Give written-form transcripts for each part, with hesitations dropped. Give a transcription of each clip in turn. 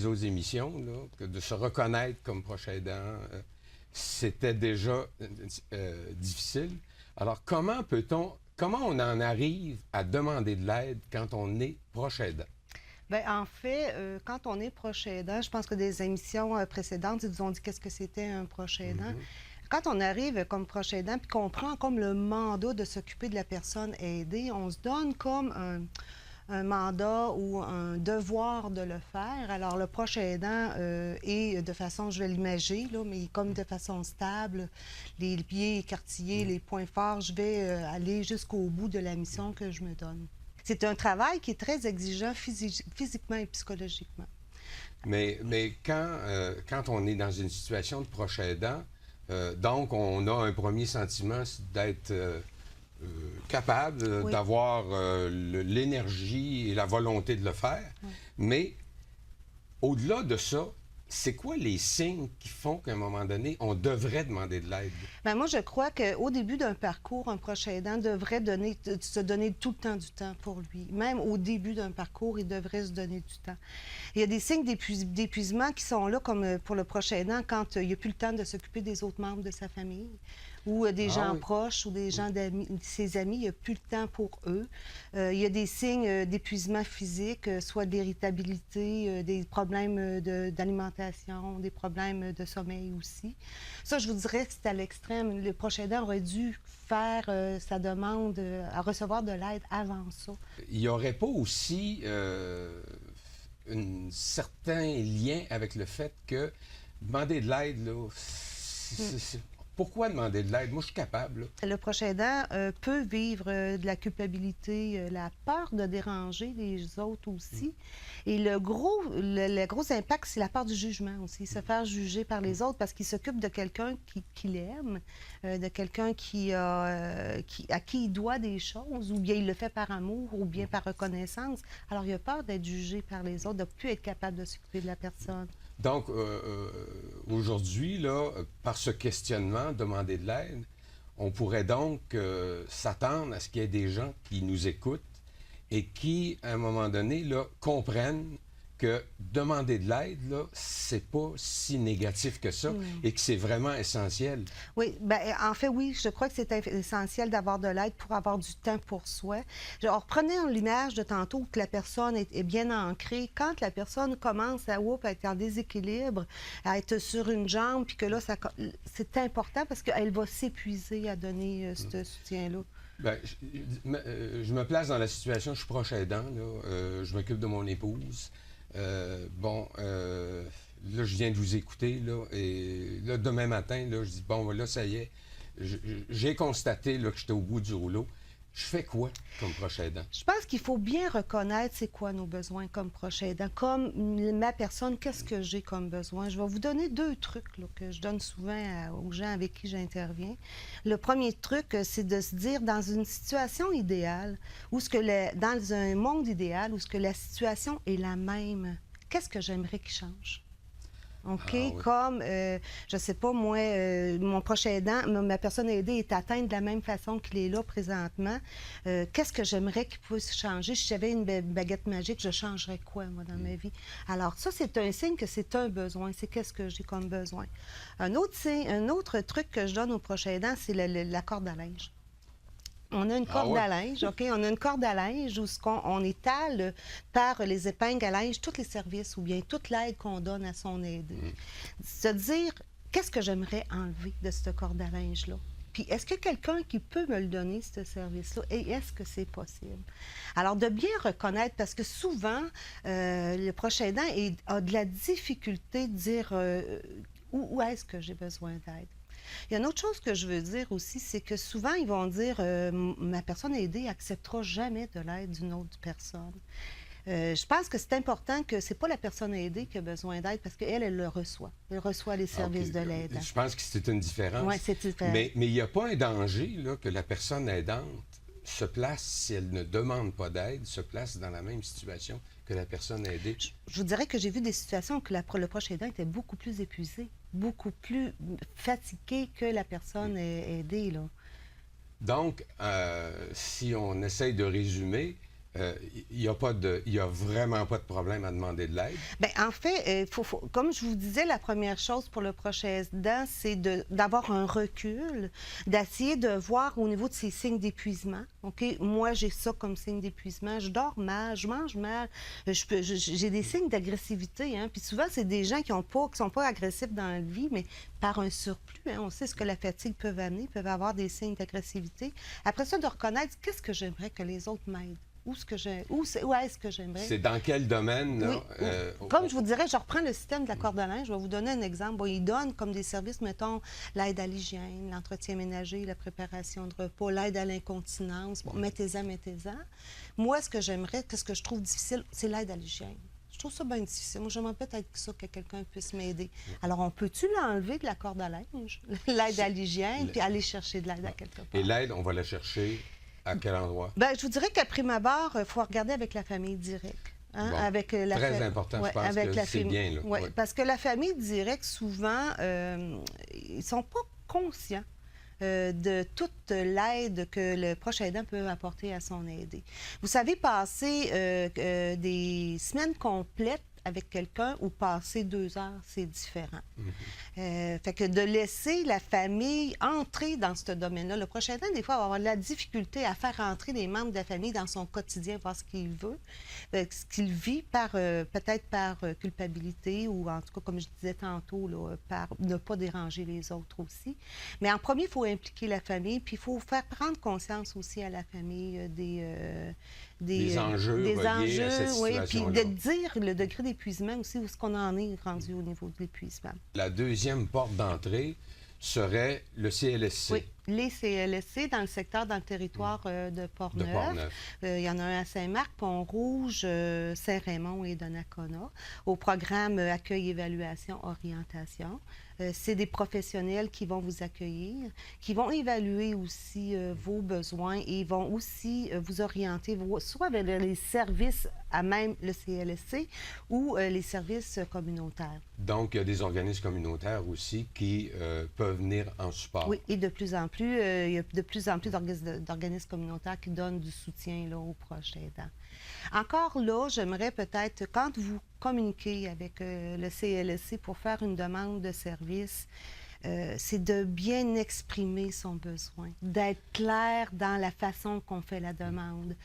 les autres émissions, là, que de se reconnaître comme proche aidant, c'était déjà difficile. Alors, comment on en arrive à demander de l'aide quand on est proche aidant? Bien, en fait, quand on est proche aidant, je pense que des émissions précédentes, ils nous ont dit qu'est-ce que c'était un proche aidant. Mhm. Quand on arrive comme proche aidant, puis qu'on prend comme le mandat de s'occuper de la personne aidée, on se donne comme un mandat ou un devoir de le faire. Alors, le proche aidant est de façon, je vais l'imager, là, mais comme de façon stable, les pieds écartillés, les points forts, je vais aller jusqu'au bout de la mission que je me donne. C'est un travail qui est très exigeant physiquement et psychologiquement. Mais quand on est dans une situation de proche aidant, donc on a un premier sentiment c'est d'être capable Oui. d'avoir l'énergie et la volonté de le faire. Oui. Mais au-delà de ça, c'est quoi les signes qui font qu'à un moment donné, on devrait demander de l'aide? Bien, moi, je crois qu'au début d'un parcours, un proche aidant devrait se donner tout le temps du temps pour lui. Même au début d'un parcours, il devrait se donner du temps. Il y a des signes d'épuisement qui sont là, comme pour le proche aidant, quand il n'y a plus le temps de s'occuper des autres membres de sa famille, ou des Ah gens oui. proches, ou des gens ses amis, il n'y a plus le temps pour eux. Il y a des signes d'épuisement physique, soit d'irritabilité, des problèmes d'alimentation, des problèmes de sommeil aussi. Ça, je vous dirais que c'est à l'extrême. Le proche aidant aurait dû faire sa demande à recevoir de l'aide avant ça. Il n'y aurait pas aussi un certain lien avec le fait que demander de l'aide, là, pourquoi demander de l'aide? Moi, je suis capable. Là. Le proche aidant peut vivre de la culpabilité, la peur de déranger les autres aussi. Et le gros impact, c'est la peur du jugement aussi. Se faire juger par les autres parce qu'il s'occupe de quelqu'un qui l'aime, de quelqu'un à qui il doit des choses, ou bien il le fait par amour, ou bien par reconnaissance. Alors, il a peur d'être jugé par les autres, de ne plus être capable de s'occuper de la personne. Donc, aujourd'hui, là, par ce questionnement, demander de l'aide, on pourrait donc s'attendre à ce qu'il y ait des gens qui nous écoutent et qui, à un moment donné, là, comprennent que demander de l'aide, là, c'est pas si négatif que ça et que c'est vraiment essentiel. Oui, bien, en fait, oui, je crois que c'est essentiel d'avoir de l'aide pour avoir du temps pour soi. Alors, prenez l'image de tantôt que la personne est bien ancrée. Quand la personne commence à être en déséquilibre, à être sur une jambe, puis que là, c'est important parce qu'elle va s'épuiser à donner ce soutien-là. Bien, je me place dans la situation, je suis proche aidant, là, je m'occupe de mon épouse. Là, je viens de vous écouter, là, et là, demain matin, là, je dis, bon, là, ça y est, j'ai constaté là, que j'étais au bout du rouleau. Je fais quoi comme proche aidant? Je pense qu'il faut bien reconnaître c'est quoi nos besoins comme proche aidant. Comme ma personne, qu'est-ce que j'ai comme besoin? Je vais vous donner 2 trucs là, que je donne souvent aux gens avec qui j'interviens. Le premier truc, c'est de se dire dans une situation idéale, dans un monde idéal où ce que la situation est la même, qu'est-ce que j'aimerais qu'il change? OK? Ah oui. Comme, je sais pas, moi, mon proche aidant, ma personne aidée est atteinte de la même façon qu'il est là présentement. Qu'est-ce que j'aimerais qu'il puisse changer? Si j'avais une baguette magique, je changerais quoi, moi, dans ma vie? Alors, ça, c'est un signe que c'est un besoin. C'est qu'est-ce que j'ai comme besoin. Un autre truc que je donne aux proches aidants, c'est la corde à linge. On a une Ah corde oui? à linge, OK? On a une corde à linge où on étale par les épingles à linge tous les services ou bien toute l'aide qu'on donne à son aidé. Se dire, qu'est-ce que j'aimerais enlever de cette corde à linge-là? Puis, est-ce qu'il y a quelqu'un qui peut me le donner, ce service-là? Et est-ce que c'est possible? Alors, de bien reconnaître, parce que souvent, le proche aidant a de la difficulté de dire où est-ce que j'ai besoin d'aide? Il y a une autre chose que je veux dire aussi, c'est que souvent, ils vont dire ma personne aidée n'acceptera jamais de l'aide d'une autre personne. Je pense que c'est important que ce n'est pas la personne aidée qui a besoin d'aide parce qu'elle, elle le reçoit. Elle reçoit les services de l'aide. Je pense que c'est une différence. Oui, c'est différent. Mais il n'y a pas un danger là, que la personne aidante se place, si elle ne demande pas d'aide, se place dans la même situation que la personne aidée. Je vous dirais que j'ai vu des situations où le proche aidant était beaucoup plus épuisé, beaucoup plus fatigué que la personne aidée, là. Donc, si on essaye de résumer, il y a vraiment pas de problème à demander de l'aide? Bien, en fait, comme je vous disais, la première chose pour le prochain aidant, c'est d'avoir un recul, d'essayer de voir au niveau de ses signes d'épuisement. OK? Moi, j'ai ça comme signe d'épuisement. Je dors mal, je mange mal, j'ai des signes d'agressivité. Hein? Puis souvent, c'est des gens qui sont pas agressifs dans la vie, mais par un surplus. Hein? On sait ce que la fatigue peut amener, peuvent avoir des signes d'agressivité. Après ça, de reconnaître qu'est-ce que j'aimerais que les autres m'aident. Où est-ce que j'aimerais? C'est dans quel domaine? Là, comme je vous dirais, je reprends le système de la corde à linge. Je vais vous donner un exemple. Bon, il donne comme des services, mettons, l'aide à l'hygiène, l'entretien ménager, la préparation de repas, l'aide à l'incontinence. Bon, mettez-en. Moi, ce que j'aimerais, ce que je trouve difficile, c'est l'aide à l'hygiène. Je trouve ça bien difficile. Moi, j'aimerais peut-être ça que quelqu'un puisse m'aider. Alors, on peut-tu l'enlever de la corde à linge, l'aide à l'hygiène, puis aller chercher de l'aide à quelque part? Et l'aide, on va la chercher à quel endroit? Bien, je vous dirais qu'à prime abord, il faut regarder avec la famille directe. Hein, bon, avec très important, je pense que c'est bien. Là. Ouais, parce que la famille directe, souvent, ils ne sont pas conscients de toute l'aide que le proche aidant peut apporter à son aidé. Vous savez, passer des semaines complètes avec quelqu'un ou passer 2 heures, c'est différent. Fait que de laisser la famille entrer dans ce domaine-là, le proche aidant, des fois, va avoir de la difficulté à faire entrer les membres de la famille dans son quotidien, voir ce qu'il veut, ce qu'il vit peut-être par culpabilité ou en tout cas, comme je disais tantôt, là, par ne pas déranger les autres aussi. Mais en premier, il faut impliquer la famille, puis il faut faire prendre conscience aussi à la famille des enjeux reliés à cette situation-là. Puis de dire le degré d'épuisement aussi, où est-ce qu'on en est rendu au niveau de l'épuisement. La deuxième porte d'entrée serait le CLSC. Oui, les CLSC dans le territoire de Portneuf. Il y en a un à Saint-Marc, Pont-Rouge, Saint-Raymond et Donnacona. Au programme Accueil, Évaluation, Orientation. C'est des professionnels qui vont vous accueillir, qui vont évaluer aussi vos besoins et vont aussi vous orienter soit vers les services à même le CLSC ou les services communautaires. Donc, il y a des organismes communautaires aussi qui peuvent venir en support. Oui, et de plus en plus, il y a de plus en plus d'organismes communautaires qui donnent du soutien là, aux proches aidants. Encore là, j'aimerais peut-être, quand vous communiquez avec le CLSC pour faire une demande de service, c'est de bien exprimer son besoin, d'être clair dans la façon qu'on fait la demande.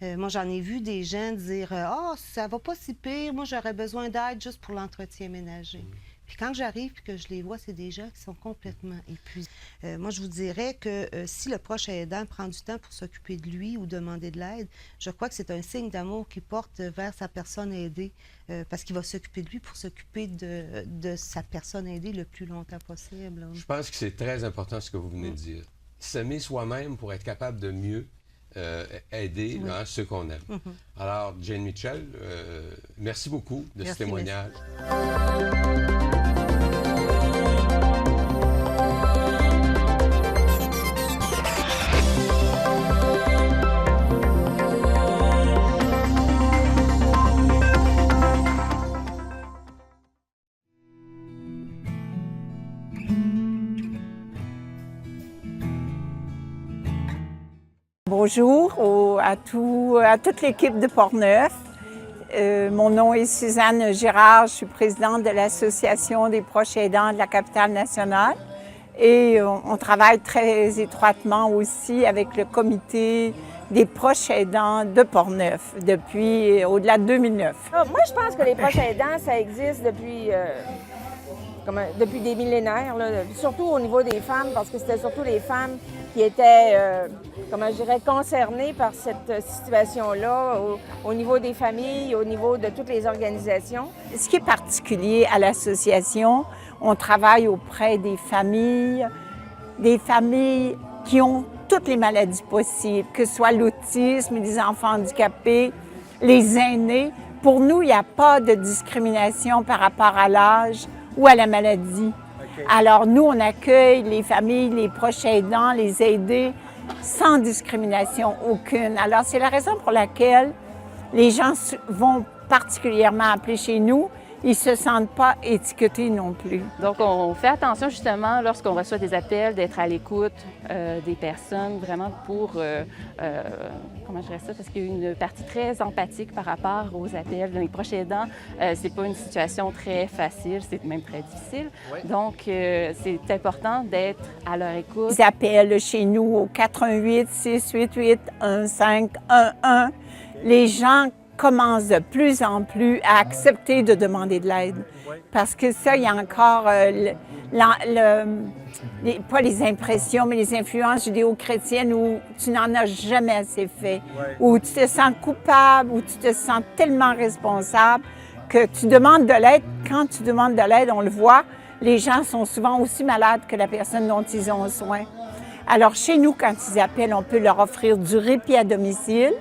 Moi, j'en ai vu des gens dire « Ah, ça va pas si pire, moi j'aurais besoin d'aide juste pour l'entretien ménager. » Puis quand j'arrive et que je les vois, c'est des gens qui sont complètement épuisés. Moi, je vous dirais que si le proche aidant prend du temps pour s'occuper de lui ou demander de l'aide, je crois que c'est un signe d'amour qu'il porte vers sa personne aidée parce qu'il va s'occuper de lui pour s'occuper de sa personne aidée le plus longtemps possible. Là. Je pense que c'est très important ce que vous venez de dire. S'aimer soi-même pour être capable de mieux aider ceux qu'on aime. Alors, Jane Mitchell, merci beaucoup de ce témoignage. Bonjour à toute l'équipe de Portneuf. Mon nom est Suzanne Girard, je suis présidente de l'Association des proches aidants de la capitale nationale et on travaille très étroitement aussi avec le comité des proches aidants de Portneuf depuis au-delà de 2009. Moi, je pense que les proches aidants, ça existe depuis des millénaires, là, surtout au niveau des femmes, parce que c'était surtout les femmes qui étaient, concernées par cette situation-là, au niveau des familles, au niveau de toutes les organisations. Ce qui est particulier à l'association, on travaille auprès des familles qui ont toutes les maladies possibles, que ce soit l'autisme, les enfants handicapés, les aînés. Pour nous, il n'y a pas de discrimination par rapport à l'âge ou à la maladie. Alors, nous, on accueille les familles, les proches aidants, les aidés, sans discrimination aucune. Alors, c'est la raison pour laquelle les gens vont particulièrement appeler chez nous ils ne se sentent pas étiquetés non plus. Donc, on fait attention justement lorsqu'on reçoit des appels, d'être à l'écoute des personnes, vraiment pour, comment je dirais ça, parce qu'il y a une partie très empathique par rapport aux appels. Les proches aidants, c'est pas une situation très facile, c'est même très difficile. Oui. Donc, c'est important d'être à leur écoute. Ils appellent chez nous au 418-688-1511. Les gens commencent de plus en plus à accepter de demander de l'aide. Parce que ça, il y a encore, pas les impressions, mais les influences judéo-chrétiennes où tu n'en as jamais assez fait, où tu te sens coupable, où tu te sens tellement responsable que tu demandes de l'aide. Quand tu demandes de l'aide, on le voit, les gens sont souvent aussi malades que la personne dont ils ont soin. Alors, chez nous, quand ils appellent, on peut leur offrir du répit à domicile.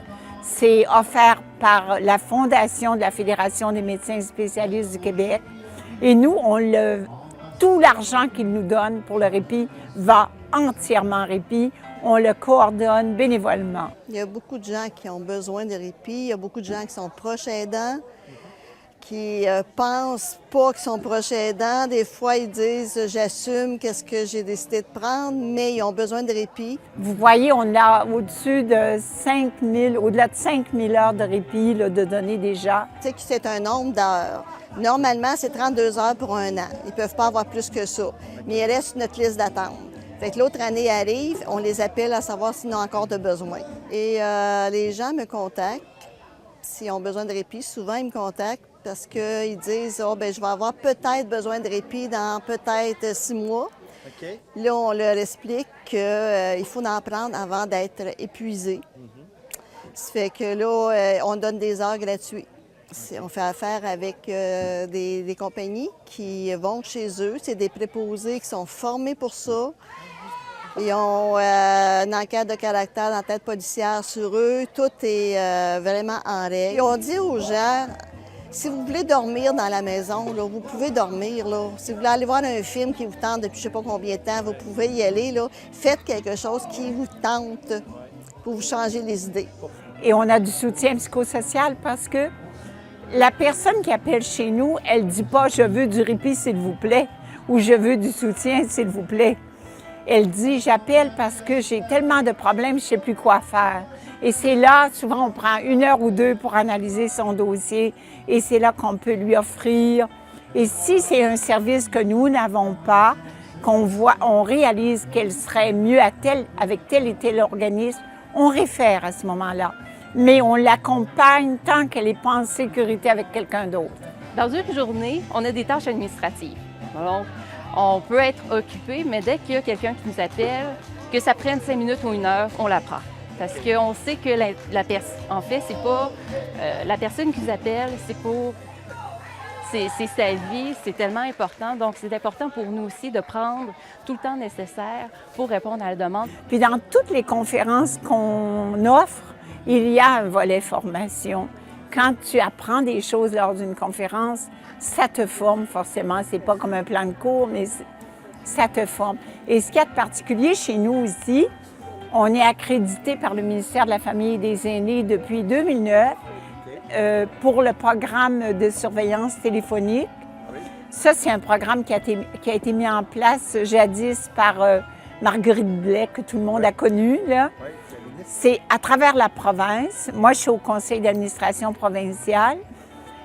C'est offert par la Fondation de la Fédération des médecins spécialistes du Québec. Et nous, tout l'argent qu'ils nous donnent pour le répit va entièrement en répit. On le coordonne bénévolement. Il y a beaucoup de gens qui ont besoin de répit. Il y a beaucoup de gens qui sont proches aidants, qui pensent pas qu'ils sont proches aidants. Des fois, ils disent « j'assume qu'est-ce que j'ai décidé de prendre », mais ils ont besoin de répit. Vous voyez, on a au-dessus de 5000, au-delà de 5000 heures de répit là, de données déjà. Tu sais que c'est un nombre d'heures. Normalement, c'est 32 heures pour un an. Ils ne peuvent pas avoir plus que ça. Mais ils restent sur notre liste d'attente. Fait que l'autre année arrive, on les appelle à savoir s'ils ont encore de besoin. Et les gens me contactent. S'ils ont besoin de répit, souvent ils me contactent parce qu'ils disent « oh, bien, je vais avoir peut-être besoin de répit dans peut-être 6 mois. Okay. » Là, on leur explique qu'il faut en prendre avant d'être épuisé. Ça fait que là, on donne des heures gratuites. On fait affaire avec des compagnies qui vont chez eux. C'est des préposés qui sont formés pour ça. Ils ont une enquête de caractère d'enquête policière sur eux. Tout est vraiment en règle. Et on dit aux gens, si vous voulez dormir dans la maison, là, vous pouvez dormir. Là. Si vous voulez aller voir un film qui vous tente depuis je ne sais pas combien de temps, vous pouvez y aller. Là. Faites quelque chose qui vous tente pour vous changer les idées. Et on a du soutien psychosocial parce que la personne qui appelle chez nous, elle ne dit pas « je veux du répit, s'il vous plaît » ou « je veux du soutien, s'il vous plaît ». Elle dit « j'appelle parce que j'ai tellement de problèmes, je ne sais plus quoi faire ». Et c'est là, souvent, on prend 1 heure ou 2 pour analyser son dossier et c'est là qu'on peut lui offrir. Et si c'est un service que nous n'avons pas, on réalise qu'elle serait mieux avec tel et tel organisme, on réfère à ce moment-là. Mais on l'accompagne tant qu'elle n'est pas en sécurité avec quelqu'un d'autre. Dans une journée, on a des tâches administratives. Donc, on peut être occupé, mais dès qu'il y a quelqu'un qui nous appelle, que ça prenne 5 minutes ou 1 heure, on la prend. Parce qu'on sait que en fait, c'est pas la personne qui nous appelle, c'est sa vie, c'est tellement important. Donc, c'est important pour nous aussi de prendre tout le temps nécessaire pour répondre à la demande. Puis dans toutes les conférences qu'on offre, il y a un volet formation. Quand tu apprends des choses lors d'une conférence, ça te forme forcément. C'est pas comme un plan de cours, mais ça te forme. Et ce qu'il y a de particulier chez nous ici, on est accrédité par le ministère de la Famille et des Aînés depuis 2009 pour le programme de surveillance téléphonique. Ça, c'est un programme qui a été mis en place jadis par Marguerite Blais, que tout le monde a connu, là. C'est à travers la province. Moi, je suis au conseil d'administration provincial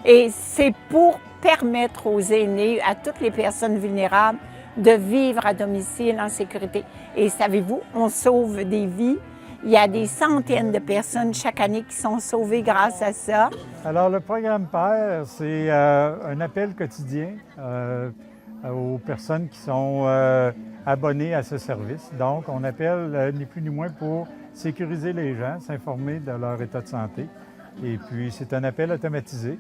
et c'est pour permettre aux aînés, à toutes les personnes vulnérables, de vivre à domicile en sécurité. Et savez-vous, on sauve des vies. Il y a des centaines de personnes chaque année qui sont sauvées grâce à ça. Alors, le programme PER, c'est un appel quotidien aux personnes qui sont abonnées à ce service. Donc, on appelle ni plus ni moins pour sécuriser les gens, s'informer de leur état de santé. Et puis, c'est un appel automatisé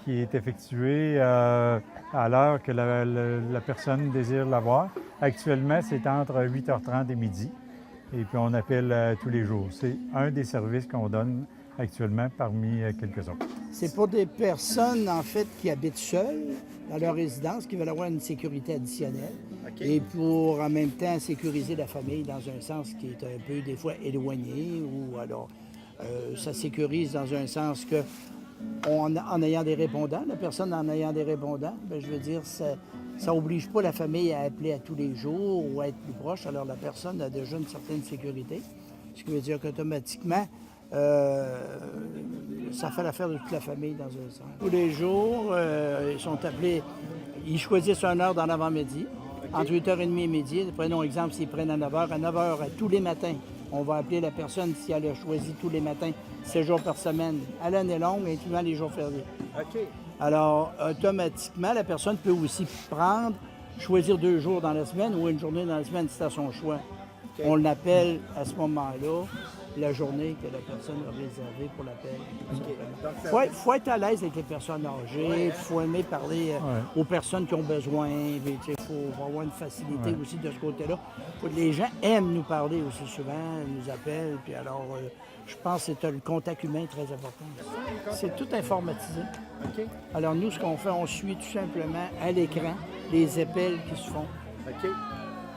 qui est effectué à l'heure que la personne désire l'avoir. Actuellement, c'est entre 8h30 et midi. Et puis, on appelle tous les jours. C'est un des services qu'on donne actuellement parmi quelques autres. C'est pour des personnes, en fait, qui habitent seules dans leur résidence, qui veulent avoir une sécurité additionnelle. Okay. Et pour, en même temps, sécuriser la famille dans un sens qui est un peu, des fois, éloigné. Ou alors, ça sécurise dans un sens que en ayant des répondants, la personne en ayant des répondants, bien, je veux dire, ça n'oblige pas la famille à appeler à tous les jours ou à être plus proche. Alors, la personne a déjà une certaine sécurité, ce qui veut dire qu'automatiquement, ça fait l'affaire de toute la famille dans un sens. Tous les jours, ils sont appelés, ils choisissent une heure dans l'avant-midi, entre 8h30 et midi. Prenons exemple, s'ils prennent à 9h, à 9h tous les matins, on va appeler la personne si elle a choisi tous les matins, 7 jours par semaine, à l'année longue, incluant les jours fériés. OK. Alors, automatiquement, la personne peut aussi choisir 2 jours dans la semaine ou une journée dans la semaine, c'est à son choix. Okay. On l'appelle à ce moment-là la journée que la personne a réservée pour l'appel. Il faut être à l'aise avec les personnes âgées, il faut aimer parler aux personnes qui ont besoin, il faut avoir une facilité aussi de ce côté-là. Les gens aiment nous parler aussi souvent, nous appellent, puis alors je pense que c'est le contact humain très important. C'est tout informatisé. Okay. Alors nous, ce qu'on fait, on suit tout simplement à l'écran les appels qui se font. Okay.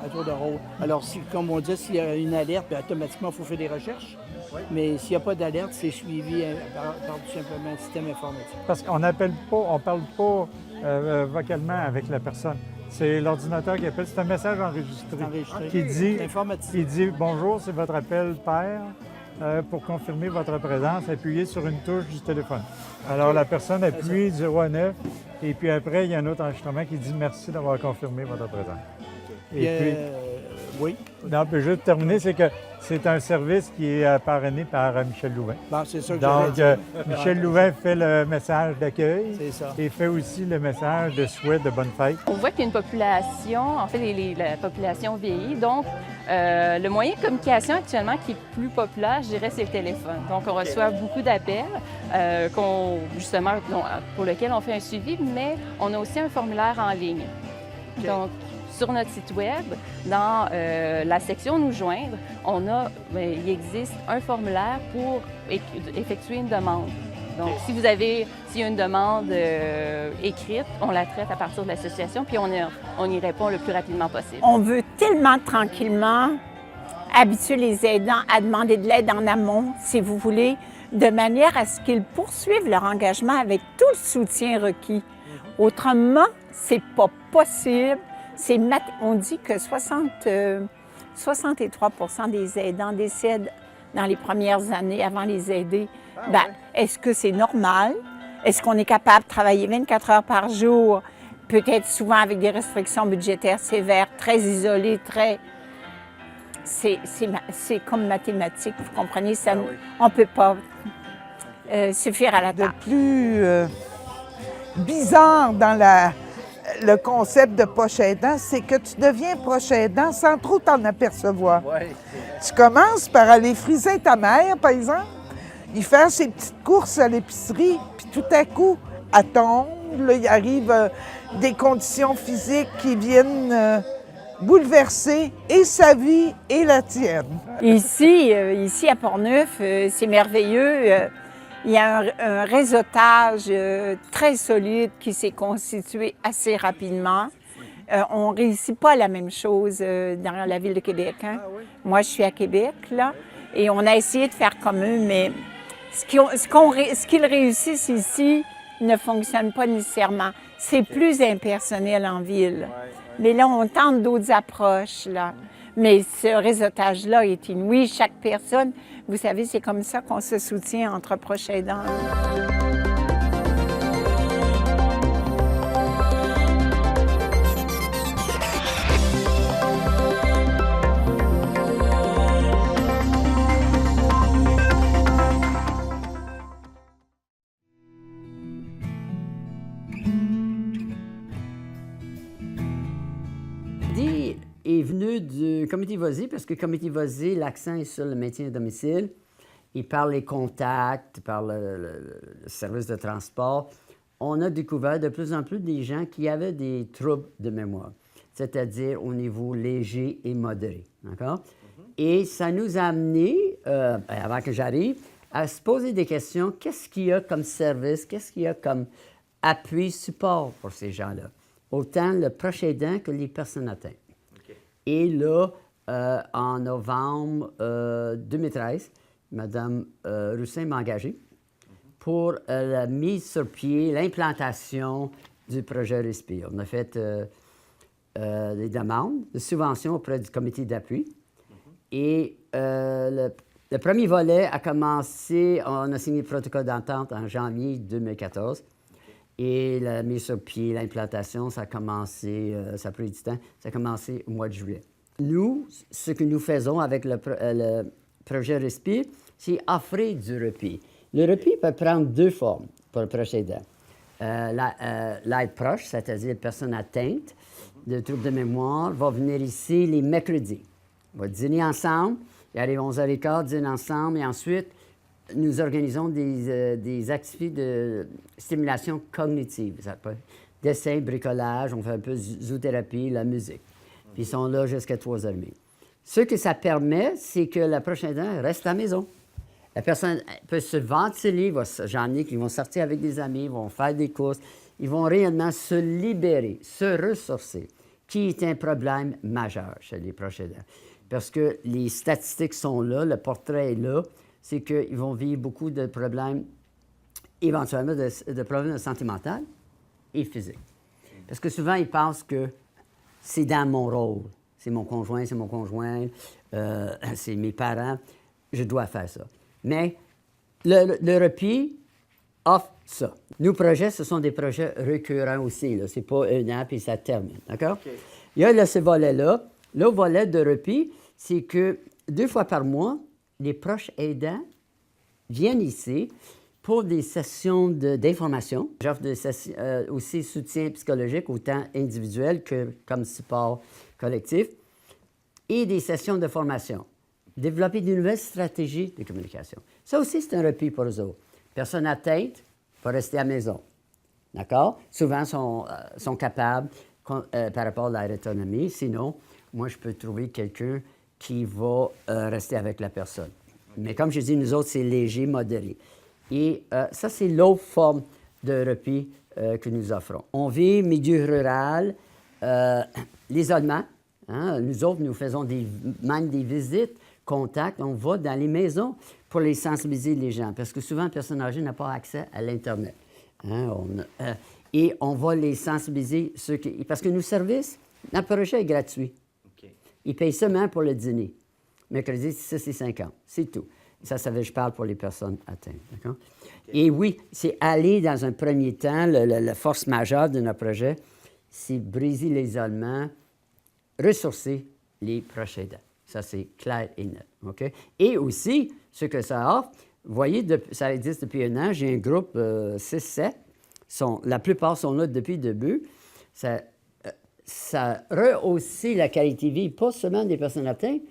À tour de rôle. Alors, comme on dit, s'il y a une alerte, bien, automatiquement, il faut faire des recherches. Oui. Mais s'il n'y a pas d'alerte, c'est suivi par tout simplement un système informatique. Parce qu'on n'appelle pas, on ne parle pas vocalement avec la personne. C'est l'ordinateur qui appelle. C'est un message enregistré. Qui dit « Bonjour, c'est votre appel père. Pour confirmer votre présence, appuyez sur une touche du téléphone. » Alors, la personne appuie 0 à 9 et puis après, il y a un autre enregistrement qui dit « Merci d'avoir confirmé votre présence. » Et puis, oui. Non, puis juste terminer, c'est que c'est un service qui est parrainé par Michel Louvain. Bon, c'est ça que donc, Michel Louvain fait le message d'accueil et fait aussi le message de souhait de bonne fête. On voit qu'il y a une population, en fait, la population vieillit, donc le moyen de communication actuellement qui est plus populaire, je dirais, c'est le téléphone. Donc, on reçoit beaucoup d'appels, justement, pour lesquels on fait un suivi, mais on a aussi un formulaire en ligne. Donc, sur notre site Web, dans la section « Nous joindre », il existe un formulaire pour effectuer une demande. Donc, s'il y a une demande écrite, on la traite à partir de l'association, puis on y répond le plus rapidement possible. On veut tellement tranquillement habituer les aidants à demander de l'aide en amont, si vous voulez, de manière à ce qu'ils poursuivent leur engagement avec tout le soutien requis. Autrement, c'est pas possible. On dit que 63 % des aidants décèdent dans les premières années avant les aider. Est-ce que c'est normal? Est-ce qu'on est capable de travailler 24 heures par jour, peut-être souvent avec des restrictions budgétaires sévères, très isolées, C'est comme mathématiques, vous comprenez? On ne peut pas suffire à la tâche. Le plus bizarre dans le concept de proche aidant, c'est que tu deviens proche aidant sans trop t'en apercevoir. Ouais. Tu commences par aller friser ta mère, par exemple, y faire ses petites courses à l'épicerie, puis tout à coup, elle tombe, là, il arrive des conditions physiques qui viennent bouleverser et sa vie et la tienne. Ici à Portneuf, c'est merveilleux. Il y a un réseautage très solide qui s'est constitué assez rapidement. On ne réussit pas la même chose dans la ville de Québec. Hein? Ah oui? Moi, je suis à Québec, là, et on a essayé de faire comme eux, mais ce qu'ils réussissent ici ne fonctionne pas nécessairement. C'est plus impersonnel en ville. Mais là, on tente d'autres approches, là. Mais ce réseautage-là est inouï. Chaque personne, vous savez, c'est comme ça qu'on se soutient entre proches aidants. Est venu du Comité VOSI, parce que Comité VOSI, l'accent est sur le maintien à domicile. Il parle les contacts, il parle le service de transport. On a découvert de plus en plus des gens qui avaient des troubles de mémoire, c'est-à-dire au niveau léger et modéré. D'accord? Et ça nous a amené, avant que j'arrive, à se poser des questions. Qu'est-ce qu'il y a comme service? Qu'est-ce qu'il y a comme appui, support pour ces gens-là? Autant le proche aidant que les personnes atteintes. Et là, en novembre 2013, Mme Roussin m'a engagé pour la mise sur pied, l'implantation du projet Respire. On a fait des demandes de subventions auprès du comité d'appui. Et le premier volet a commencé, on a signé le protocole d'entente en janvier 2014. Et la mise sur pied, l'implantation, ça a commencé, ça a pris du temps, ça a commencé au mois de juillet. Nous, ce que nous faisons avec le projet Respire, c'est offrir du répit. Le répit peut prendre deux formes pour le proche aidant. L'aide proche, c'est-à-dire la personne atteinte de troubles de mémoire, va venir ici les mercredis. On va dîner ensemble, ils arrivent à 11h15, dîner ensemble, et ensuite, nous organisons des activités de stimulation cognitive. Dessin, bricolage, on fait un peu de zoothérapie, la musique. Puis ils sont là jusqu'à 3h30. Ce que ça permet, c'est que la prochaine aidant reste à la maison. La personne peut se ventiler, j'en ai qui vont sortir avec des amis, vont faire des courses, ils vont réellement se libérer, se ressourcer, qui est un problème majeur chez les proches aidants. Parce que les statistiques sont là, le portrait est là, c'est qu'ils vont vivre beaucoup de problèmes, éventuellement de problèmes de santé mentale et physique. Parce que souvent, ils pensent que c'est dans mon rôle. C'est mon conjoint, c'est mes parents, je dois faire ça. Mais le répit offre ça. Nos projets, ce sont des projets récurrents aussi. Ce n'est pas un an puis ça termine. D'accord? Okay. Il y a ce volet-là. Le volet de répit, c'est que 2 fois par mois, les proches aidants viennent ici pour des sessions d'information. J'offre aussi soutien psychologique, autant individuel que comme support collectif, et des sessions de formation. Développer de nouvelles stratégies de communication. Ça aussi, c'est un répit pour eux autres. Personne atteinte va rester à la maison. D'accord? Souvent, sont capables par rapport à leur autonomie. Sinon, moi, je peux trouver quelqu'un qui va rester avec la personne. Mais comme je dis, nous autres, c'est léger, modéré. Et ça, c'est l'autre forme de répit que nous offrons. On vit milieu rural, l'isolement. Hein? Nous autres, nous faisons même des visites, contacts. On va dans les maisons pour les sensibiliser les gens. Parce que souvent, une personne âgée n'a pas accès à l'Internet. Hein? Et on va les sensibiliser. Parce que nos services, notre projet est gratuit. Okay. Ils payent seulement pour le dîner. Mercredi, ça, c'est 50. C'est tout. Ça, je parle pour les personnes atteintes. D'accord? Okay. Et oui, c'est aller dans un premier temps, la force majeure de notre projet, c'est briser l'isolement, ressourcer les proches aidants. Ça, c'est clair et net. OK? Et aussi, ce que ça offre, vous voyez, ça existe depuis 1 an, j'ai un groupe 6-7. La plupart sont là depuis le début. Ça rehausse la qualité de vie, pas seulement des personnes atteintes,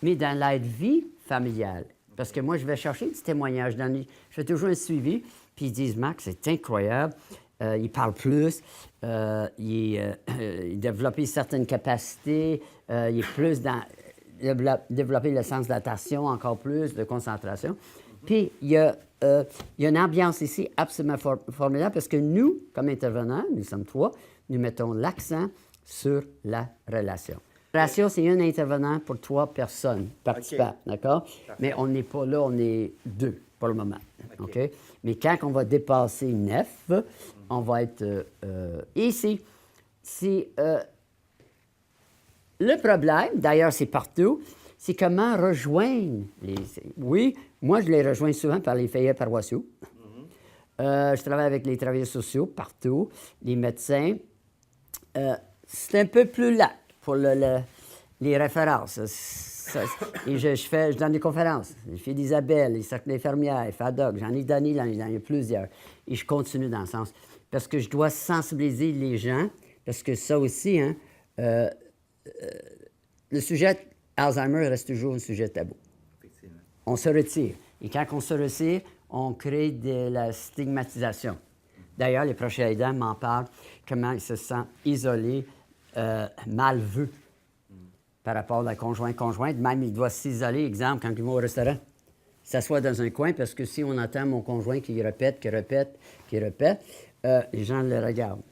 mais dans la vie familiale. Parce que moi, je vais chercher des témoignages. Je fais toujours un suivi, puis ils disent « Marc, c'est incroyable, il parle plus, il développe certaines capacités, il est plus dans... développer le sens d'attention, encore plus, de concentration. » Puis, il y a une ambiance ici absolument formidable parce que nous, comme intervenants, nous sommes 3, nous mettons l'accent sur la relation. La relation, c'est un intervenant pour 3 personnes participants, okay. D'accord? Mais on n'est pas là, on est 2 pour le moment. Okay. OK? Mais quand on va dépasser 9, on va être ici. C'est le problème, d'ailleurs, c'est partout, c'est comment rejoindre les... Oui, moi, je les rejoins souvent par les feuillets paroissiaux. Je travaille avec les travailleurs sociaux partout, les médecins. C'est un peu plus là pour les références. Et je donne des conférences. Les filles d'Isabelle, les cercles d'infirmières, les FADOC, j'en ai donné, j'en ai plusieurs. Et je continue dans ce sens. Parce que je dois sensibiliser les gens, parce que ça aussi, hein, le sujet Alzheimer reste toujours un sujet tabou. On se retire. Et quand on se retire, on crée de la stigmatisation. D'ailleurs, les proches aidants m'en parlent, comment ils se sentent isolés, mal vus par rapport à la conjointe. Même, il doit s'isoler, exemple, quand il va au restaurant. Il s'assoit dans un coin parce que si on entend mon conjoint qui répète, les gens le regardent.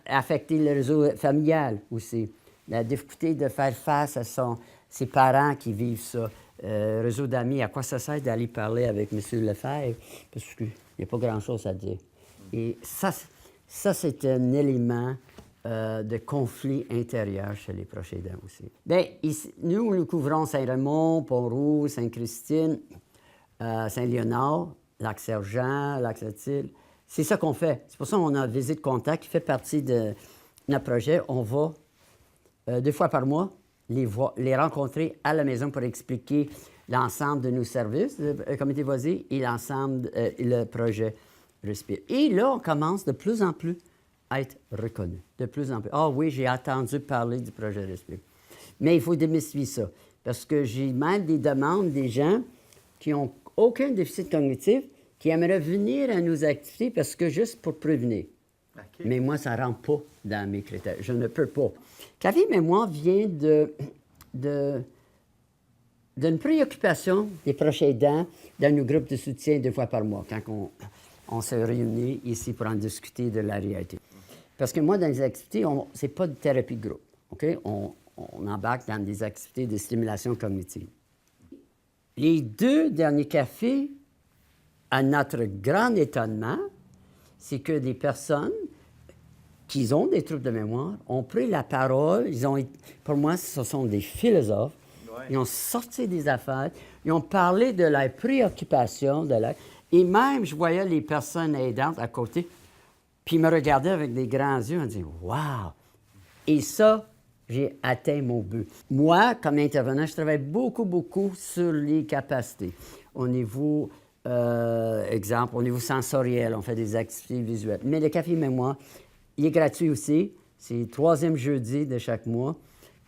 Affecter le réseau familial aussi. La difficulté de faire face à ses parents qui vivent ça. réseau d'amis, à quoi ça sert d'aller parler avec M. Lefebvre? Parce qu'il n'y a pas grand-chose à dire. Et ça c'est un élément de conflit intérieur chez les proches aidants aussi. Bien, ici, nous couvrons Saint-Raymond, Pont-Rouge, Sainte-Christine, Saint-Léonard, Lac-Sergent, Lac-Sept-Îles. C'est ça qu'on fait. C'est pour ça qu'on a une visite contact qui fait partie de notre projet. On va 2 fois par mois les rencontrer à la maison pour expliquer l'ensemble de nos services, le comité Voisy et l'ensemble, le projet Respire. Et là, on commence de plus en plus à être reconnu. De plus en plus. Ah oui, j'ai entendu parler du projet Respire. Mais il faut démystifier ça. Parce que j'ai même des demandes des gens qui n'ont aucun déficit cognitif, qui aimeraient venir à nos activités parce que juste pour prévenir. Okay. Mais moi, ça ne rentre pas dans mes critères. Je ne peux pas. Café Mémoire vient d'une préoccupation des proches aidants dans nos groupes de soutien 2 fois par mois, quand on se réunit ici pour en discuter de la réalité. Parce que moi, dans les activités, ce n'est pas de thérapie de groupe. Okay? On embarque dans des activités de stimulation cognitive. Les 2 derniers cafés, à notre grand étonnement, c'est que des personnes qui ont des troubles de mémoire ont pris la parole. Pour moi, ce sont des philosophes. Ouais. Ils ont sorti des affaires. Ils ont parlé de leur préoccupation. Et même, je voyais les personnes aidantes à côté, puis ils me regardaient avec des grands yeux en disant « Wow! » Et ça, j'ai atteint mon but. Moi, comme intervenant, je travaille beaucoup sur les capacités. Au niveau, au niveau sensoriel, on fait des activités visuelles. Mais le Café Mémoire, il est gratuit aussi. C'est le 3e jeudi de chaque mois.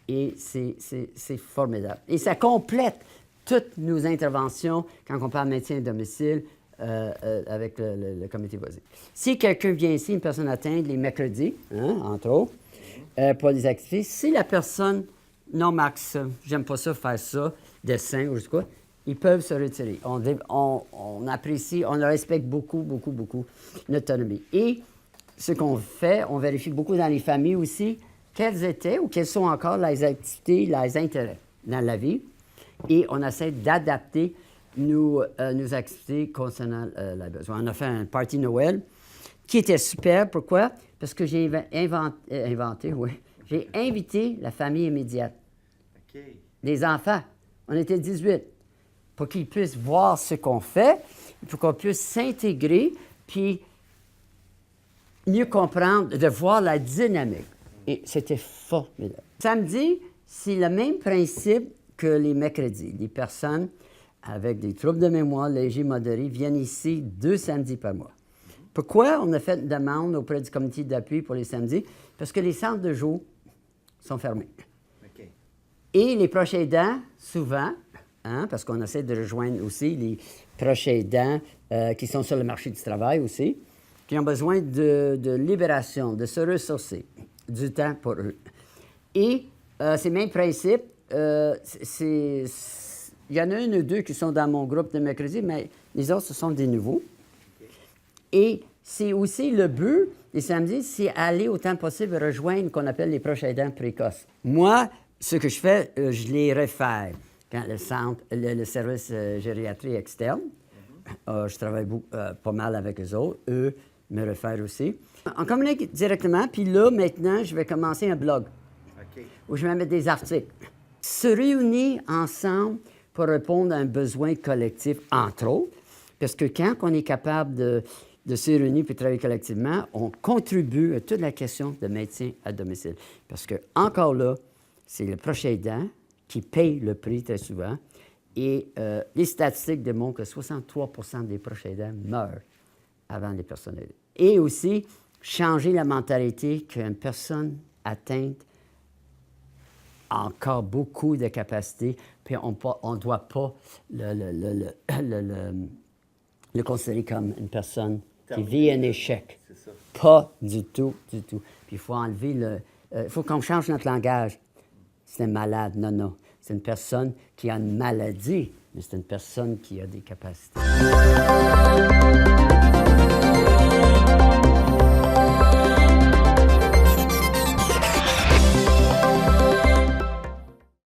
Et c'est formidable. Et ça complète toutes nos interventions quand on parle de maintien à domicile avec le comité Voisy. Si quelqu'un vient ici, une personne atteinte, les mercredis, entre autres, pour des activités, si la personne, non, Max, j'aime pas ça, faire ça, dessin ou quoi, ils peuvent se retirer. On apprécie, on respecte beaucoup notre autonomie. Et ce qu'on fait, on vérifie beaucoup dans les familles aussi, quelles étaient ou quelles sont encore les activités, les intérêts dans la vie. Et on essaie d'adapter nos activités concernant les besoins. On a fait un party Noël qui était super. Pourquoi? Parce que j'ai j'ai invité la famille immédiate. Okay. Les enfants. On était 18. Pour qu'ils puissent voir ce qu'on fait, pour qu'on puisse s'intégrer, puis mieux comprendre, de voir la dynamique. Et c'était formidable. Samedi, c'est le même principe que les mercredis. Les personnes avec des troubles de mémoire légers, modérés, viennent ici 2 samedis par mois. Pourquoi on a fait une demande auprès du comité d'appui pour les samedis? Parce que les centres de jour sont fermés. Okay. Et les proches aidants, souvent, parce qu'on essaie de rejoindre aussi les proches aidants qui sont sur le marché du travail aussi, qui ont besoin de libération, de se ressourcer, du temps pour eux. Et ces mêmes principes, il y en a 1 ou 2 qui sont dans mon groupe de mercredi, mais les autres, ce sont des nouveaux. Et c'est aussi le but des samedis, c'est aller autant possible rejoindre ce qu'on appelle les proches aidants précoces. Moi, ce que je fais, je les réfère. Quand le service gériatrie externe, je travaille pas mal avec eux autres. Eux me réfèrent aussi. On communique directement, puis là, maintenant, je vais commencer un blog où je vais mettre des articles. Se réunir ensemble pour répondre à un besoin collectif, entre autres, parce que quand on est capable de se réunir et travailler collectivement, on contribue à toute la question de maintien à domicile. Parce que, encore là, c'est le proche aidant qui paye le prix très souvent. Et les statistiques démontrent que 63 % des proches aidants meurent avant les personnes aidées. Et aussi, changer la mentalité qu'une personne atteinte a encore beaucoup de capacités, puis on ne doit pas le considérer comme une personne qui vit un échec. C'est ça. Pas du tout. Puis il faut enlever il faut qu'on change notre langage. C'est un malade. Non. C'est une personne qui a une maladie, mais c'est une personne qui a des capacités.